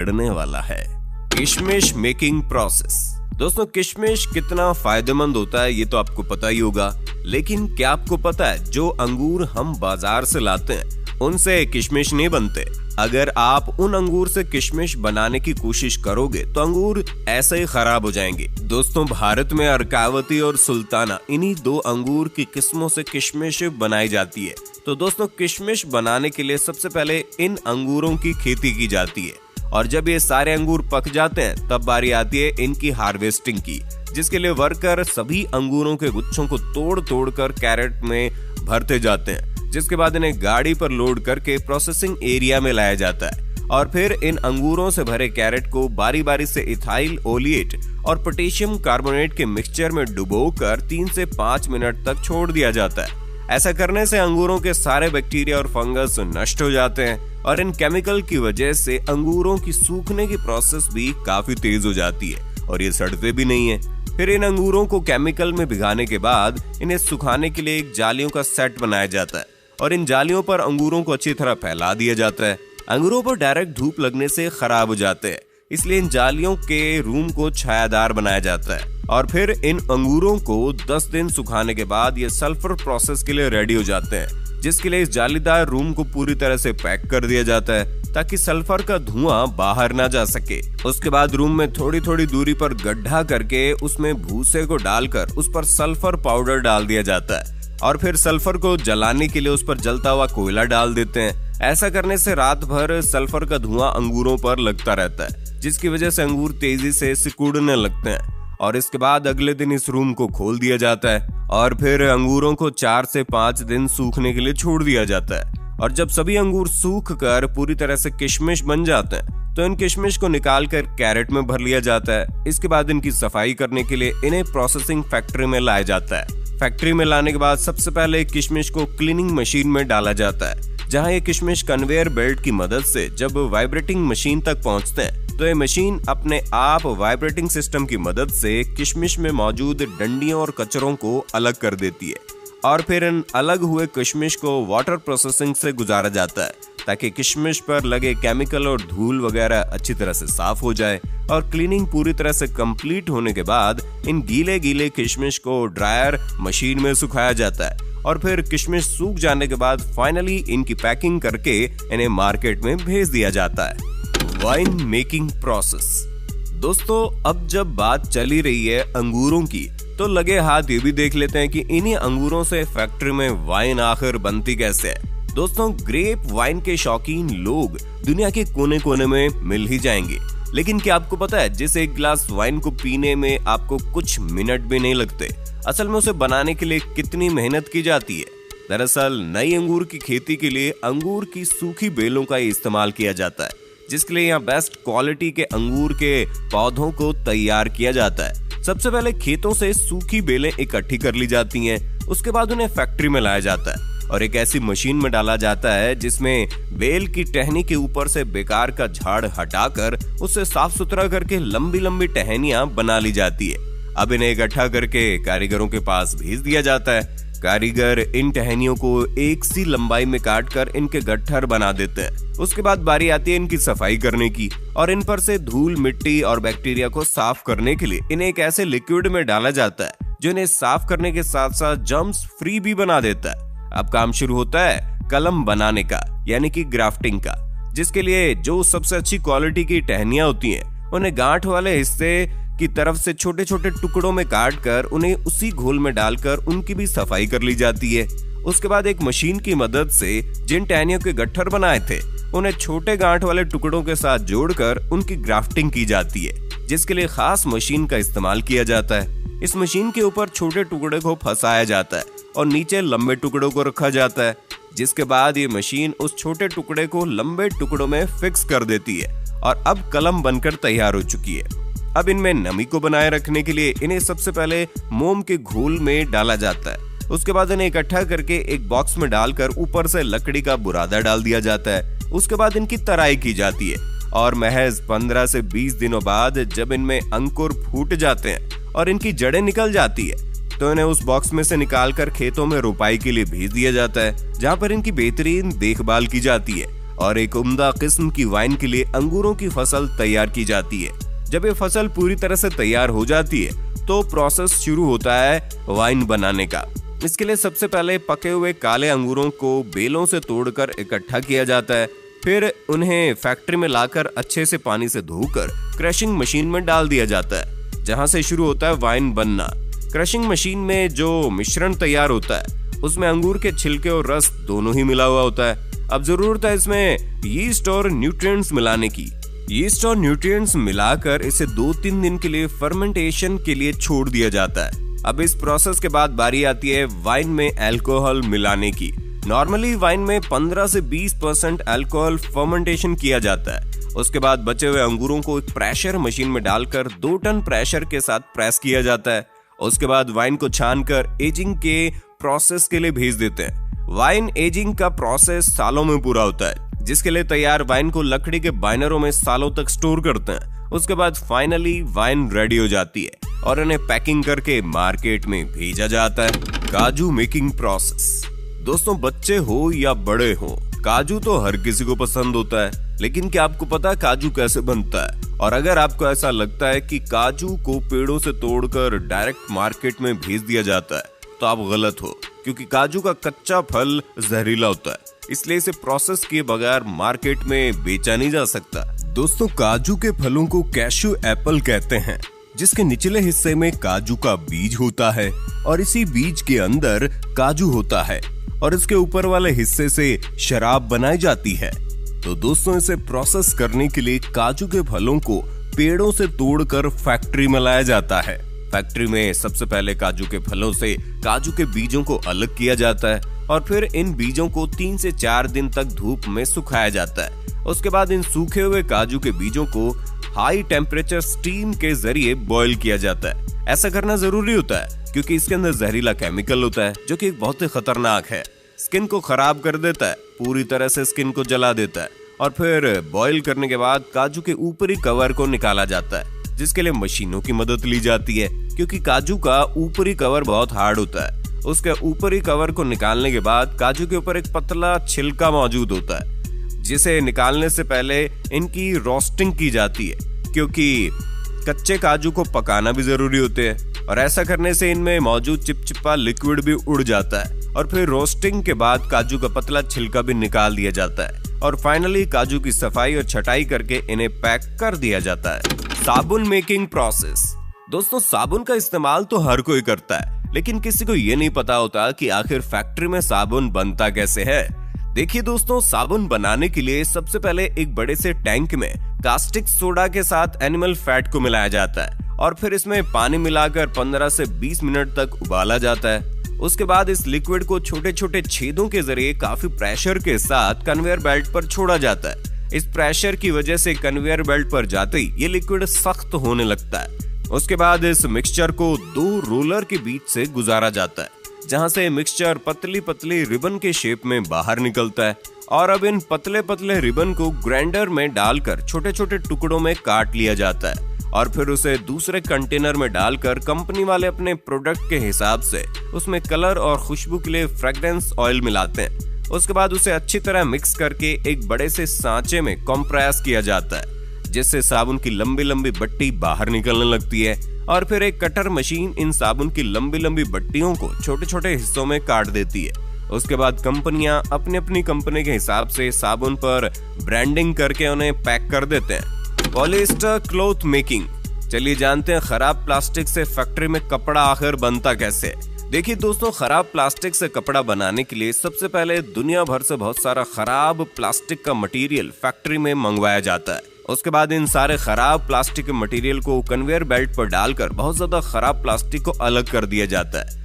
बढ़ने वाला है किशमिश मेकिंग प्रोसेस। दोस्तों, किशमिश कितना फायदेमंद होता है ये तो आपको पता ही होगा, लेकिन क्या आपको पता है जो अंगूर हम बाजार से लाते हैं उनसे किशमिश नहीं बनते। अगर आप उन अंगूर से किशमिश बनाने की कोशिश करोगे तो अंगूर ऐसे ही खराब हो जाएंगे। दोस्तों, भारत में अर्कावती और सुल्ताना इन्हीं दो अंगूर की किस्मों से किशमिश बनाई जाती है। तो दोस्तों, किशमिश बनाने के लिए सबसे पहले इन अंगूरों की खेती की जाती है और जब ये सारे अंगूर पक जाते हैं तब बारी आती है इनकी हार्वेस्टिंग की, जिसके लिए वर्कर सभी अंगूरों के गुच्छों को तोड़ तोड़ कर कैरेट में भरते जाते हैं, जिसके बाद इन्हें गाड़ी पर लोड करके प्रोसेसिंग एरिया में लाया जाता है और फिर इन अंगूरों से भरे कैरेट को बारी बारी से इथाइल ओलिएट और पोटेशियम कार्बोनेट के मिक्सचर में डुबोकर 3 से 5 मिनट तक छोड़ दिया जाता है। ऐसा करने से अंगूरों के सारे बैक्टीरिया और फंगस नष्ट हो जाते हैं और इन केमिकल की वजह से अंगूरों की सूखने की प्रोसेस भी काफी तेज हो जाती है और ये सड़ते भी नहीं है। फिर इन अंगूरों को केमिकल में भिगाने के बाद इन्हें सुखाने के लिए एक जालियों का सेट बनाया जाता है और इन जालियों पर अंगूरों को अच्छी तरह फैला दिया जाता है। अंगूरों पर डायरेक्ट धूप लगने से खराब हो जाते हैं, इसलिए इन जालियों के रूम को छायादार बनाया जाता है और फिर इन अंगूरों को 10 दिन सुखाने के बाद ये सल्फर प्रोसेस के लिए रेडी हो जाते हैं, जिसके लिए इस जालीदार रूम को पूरी तरह से पैक कर दिया जाता है ताकि सल्फर का धुआं बाहर ना जा सके। उसके बाद रूम में थोड़ी थोड़ी दूरी पर गड्ढा करके उसमें भूसे को डालकर उस पर सल्फर पाउडर डाल दिया जाता है और फिर सल्फर को जलाने के लिए उस पर जलता हुआ कोयला डाल देते हैं। ऐसा करने से रात भर सल्फर का धुआं अंगूरों पर लगता रहता है, जिसकी वजह से अंगूर तेजी से सिकुड़ने लगते हैं और इसके बाद अगले दिन इस रूम को खोल दिया जाता है और फिर अंगूरों को 4 से 5 दिन सूखने के लिए छोड़ दिया जाता है और जब सभी अंगूर सूख कर पूरी तरह से किशमिश बन जाते हैं तो इन किशमिश को निकाल कर कैरेट में भर लिया जाता है। इसके बाद इनकी सफाई करने के लिए इन्हें प्रोसेसिंग फैक्ट्री में लाया जाता है। फैक्ट्री में लाने के बाद सबसे पहले किशमिश को क्लीनिंग मशीन में डाला जाता है, जहां ये किशमिश कन्वेयर बेल्ट की मदद से जब वाइब्रेटिंग मशीन तक पहुंचते हैं तो ये मशीन अपने आप वाइब्रेटिंग सिस्टम की मदद से किशमिश में मौजूद डंडियों और कचरों को अलग कर देती है और फिर इन अलग हुए किशमिश को वाटर प्रोसेसिंग से गुजारा जाता है ताकि किशमिश पर लगे केमिकल और धूल वगैरह अच्छी तरह से साफ हो जाए। और क्लीनिंग पूरी तरह से कंप्लीट होने के बाद इन गीले गीले किशमिश को ड्रायर मशीन में सुखाया जाता है और फिर किशमिश सूख जाने के बाद फाइनली इनकी पैकिंग करके इन्हें मार्केट में भेज दिया जाता है। Wine making process. दोस्तों, अब जब बात चली रही है अंगूरों की तो लगे हाथ ये भी देख लेते हैं कि इन्हीं अंगूरों से फैक्ट्री में वाइन आखिर बनती कैसे है। दोस्तों, ग्रेप वाइन के शौकीन लोग दुनिया के कोने कोने में मिल ही जाएंगे, लेकिन क्या आपको पता है जिस एक गिलास वाइन को पीने में आपको कुछ मिनट भी नहीं लगते, असल में उसे बनाने के लिए कितनी मेहनत की जाती है। दरअसल नई अंगूर की खेती के लिए अंगूर की सूखी बेलों का इस्तेमाल किया जाता है, जिसके लिए यहाँ बेस्ट क्वालिटी के अंगूर के पौधों को तैयार किया जाता है। सबसे पहले खेतों से सूखी बेलें इकट्ठी कर ली जाती हैं, उसके बाद उन्हें फैक्ट्री में लाया जाता है और एक ऐसी मशीन में डाला जाता है जिसमें बेल की टहनी के ऊपर से बेकार का झाड़ हटाकर उसे साफ सुथरा करके लंबी लंबी टहनियां बना ली जाती है। अब इन्हें इकट्ठा करके कारीगरों के पास भेज दिया जाता है। कारीगर इन टहनियों को एक सी लंबाई में काटकर इनके गट्ठर बना देते हैं। उसके बाद बारी आती है इनकी सफाई करने की और इन पर से धूल, मिट्टी और बैक्टीरिया को साफ करने के लिए इन्हें एक ऐसे लिक्विड में डाला जाता है जो इन्हें साफ करने के साथ साथ जर्म्स फ्री भी बना देता है। अब काम शुरू होता है कलम बनाने का, यानी कि ग्राफ्टिंग का, जिसके लिए जो सबसे अच्छी क्वालिटी की टहनियां होती हैं उन्हें गांठ वाले हिस्से की तरफ से छोटे छोटे टुकड़ों में काटकर उन्हें उसी घोल में डालकर उनकी भी सफाई कर ली जाती है। उसके बाद एक मशीन की मदद से जिन टहनियों के गट्ठर बनाए थे उन्हें छोटे गांठ वाले टुकड़ों के साथ जोड़कर उनकी ग्राफ्टिंग की जाती है, जिसके लिए खास मशीन का इस्तेमाल किया जाता है। इस मशीन के ऊपर छोटे टुकड़े को फंसाया जाता है और नीचे लंबे टुकड़ों को रखा जाता है, जिसके बाद ये मशीन उस छोटे टुकड़े को लंबे टुकड़ों में फिक्स कर देती है और अब कलम बनकर तैयार हो चुकी है। अब इनमें नमी को बनाए रखने के लिए इन्हें सबसे पहले मोम के घोल में डाला जाता है। उसके बाद इन्हें इकट्ठा करके एक बॉक्स में डालकर ऊपर से लकड़ी का बुरादा डाल दिया जाता है। उसके बाद इनकी तराई की जाती है और महज 15 से 20 दिनों बाद जब इनमें अंकुर फूट जाते हैं और इनकी जड़ें निकल जाती है तो इन्हें उस बॉक्स में से निकालकर खेतों में रोपाई के लिए भेज दिया जाता है, जहाँ पर इनकी बेहतरीन देखभाल की जाती है और एक उम्दा किस्म की वाइन के लिए अंगूरों की फसल तैयार की जाती है। जब ये फसल पूरी तरह से तैयार हो जाती है तो प्रोसेस शुरू होता है वाइन बनाने का। इसके लिए सबसे पहले पके हुए काले अंगूरों को बेलों से तोड़कर इकट्ठा किया जाता है। फिर उन्हें फैक्ट्री में लाकर अच्छे से पानी से धोकर क्रशिंग मशीन में डाल दिया जाता है, जहां से शुरू होता है वाइन बनना। क्रशिंग मशीन में जो मिश्रण तैयार होता है उसमें अंगूर के छिलके और रस दोनों ही मिला हुआ होता है। अब जरूरत है इसमें यीस्ट और न्यूट्रिएंट्स मिलाने की। यीस्ट और न्यूट्रिएंट्स मिलाकर इसे 2-3 दिन के लिए फर्मेंटेशन के लिए छोड़ दिया जाता है। अब इस प्रोसेस के बाद बारी आती है वाइन में अल्कोहल मिलाने की। नॉर्मली वाइन में 15 से 20% अल्कोहल फर्मेंटेशन किया जाता है। उसके बाद बचे हुए अंगूरों को एक प्रेशर मशीन में डालकर 2 टन प्रेशर के साथ प्रेस किया जाता है। उसके बाद वाइन को छानकर एजिंग के प्रोसेस के लिए भेज देते हैं। वाइन एजिंग का प्रोसेस सालों में पूरा होता है, जिसके लिए तैयार वाइन को लकड़ी के बाइनरों में सालों तक स्टोर करते हैं। उसके बाद फाइनली वाइन रेडी हो जाती है और उन्हें पैकिंग करके मार्केट में भेजा जाता है। काजू मेकिंग प्रोसेस। दोस्तों, बच्चे हो या बड़े हो, काजू तो हर किसी को पसंद होता है, लेकिन क्या आपको पता है काजू कैसे बनता है? और अगर आपको ऐसा लगता है कि काजू को पेड़ों से तोड़कर डायरेक्ट मार्केट में भेज दिया जाता है, तो आप गलत हो, क्योंकि काजू का कच्चा फल जहरीला होता है, इसलिए इसे प्रोसेस किए बगैर मार्केट में बेचा नहीं जा सकता। दोस्तों, काजू के फलों को कैश्यू एप्पल कहते हैं, जिसके निचले हिस्से में काजू का बीज होता है और इसी बीज के अंदर काजू होता है और इसके ऊपर वाले हिस्से से शराब बनाई जाती है। तो दोस्तों, इसे प्रोसेस करने के लिए काजू के फलों को पेड़ों से तोड़कर फैक्ट्री में लाया जाता है। फैक्ट्री में सबसे पहले काजू के फलों से काजू के बीजों को अलग किया जाता है और फिर इन बीजों को 3 से 4 दिन तक धूप में सुखाया जाता है। उसके बाद इन सूखे हुए काजू के बीजों को हाई टेम्परेचर स्टीम के जरिए बॉईल किया जाता है। ऐसा करना जरूरी होता है क्योंकि इसके अंदर जहरीला केमिकल होता है जो कि बहुत ही खतरनाक है। स्किन को खराब कर देता है, पूरी तरह से स्किन को जला देता है। और फिर बॉईल करने के बाद काजू के ऊपरी कवर को निकाला जाता है, जिसके लिए मशीनों की मदद ली जाती है, क्योंकि काजू का ऊपरी कवर बहुत हार्ड होता है। उसके ऊपरी कवर को निकालने के बाद काजू के ऊपर एक पतला छिलका मौजूद होता है, जिसे निकालने से पहले इनकी रोस्टिंग की जाती है, क्योंकि कच्चे काजू को पकाना भी जरूरी होते हैं और ऐसा करने से इनमें मौजूद चिपचिपा लिक्विड भी उड़ जाता है। और फिर रोस्टिंग के बाद काजू का पतला छिलका भी निकाल दिया जाता है और फाइनली काजू की सफाई और छटाई करके इन्हें पैक कर दिया जाता है। साबुन मेकिंग प्रोसेस। दोस्तों, साबुन का इस्तेमाल तो हर कोई करता है, लेकिन किसी को ये नहीं पता होता कि आखिर फैक्ट्री में साबुन बनता कैसे है। देखिए दोस्तों, साबुन बनाने के लिए सबसे पहले एक बड़े से टैंक में कास्टिक सोडा के साथ एनिमल फैट को मिलाया जाता है और फिर इसमें पानी मिलाकर 15 से 20 मिनट तक उबाला जाता है। उसके बाद इस लिक्विड को छोटे छोटे छेदों के जरिए काफी प्रेशर के साथ कन्वेयर बेल्ट पर छोड़ा जाता है। इस प्रेशर की वजह से कन्वेयर बेल्ट पर जाते ही ये लिक्विड सख्त होने लगता है। उसके बाद इस मिक्सचर को 2 रोलर के बीच से गुजारा जाता है, जहां से मिक्सचर पतली पतली रिबन के शेप में बाहर निकलता है। और अब इन पतले पतले रिबन को ग्राइंडर में डालकर छोटे छोटे टुकड़ों में काट लिया जाता है और फिर उसे दूसरे कंटेनर में डालकर कंपनी वाले अपने प्रोडक्ट के हिसाब से उसमें कलर और खुशबू के लिए फ्रेग्रेंस ऑयल मिलाते हैं। उसके बाद उसे अच्छी तरह मिक्स करके एक बड़े से सांचे में कंप्रेस किया जाता है, जिससे साबुन की लंबी लंबी बट्टी बाहर निकलने लगती है। और फिर एक कटर मशीन इन साबुन की लंबी लंबी बट्टियों को छोटे छोटे हिस्सों में काट देती है। उसके बाद कंपनियां अपनी अपनी कंपनी के हिसाब से साबुन पर ब्रांडिंग करके उन्हें पैक कर देते हैं। Polyester cloth making. चलिए जानते हैं खराब प्लास्टिक से फैक्ट्री में कपड़ा आखिर बनता कैसे। देखिए दोस्तों, खराब प्लास्टिक से कपड़ा बनाने के लिए सबसे पहले दुनिया भर से बहुत सारा खराब प्लास्टिक का मटेरियल फैक्ट्री में मंगवाया जाता है। उसके बाद इन सारे खराब प्लास्टिक के मटेरियल को कन्वेयर बेल्ट पर डालकर बहुत ज्यादा खराब प्लास्टिक को अलग कर दिया जाता है।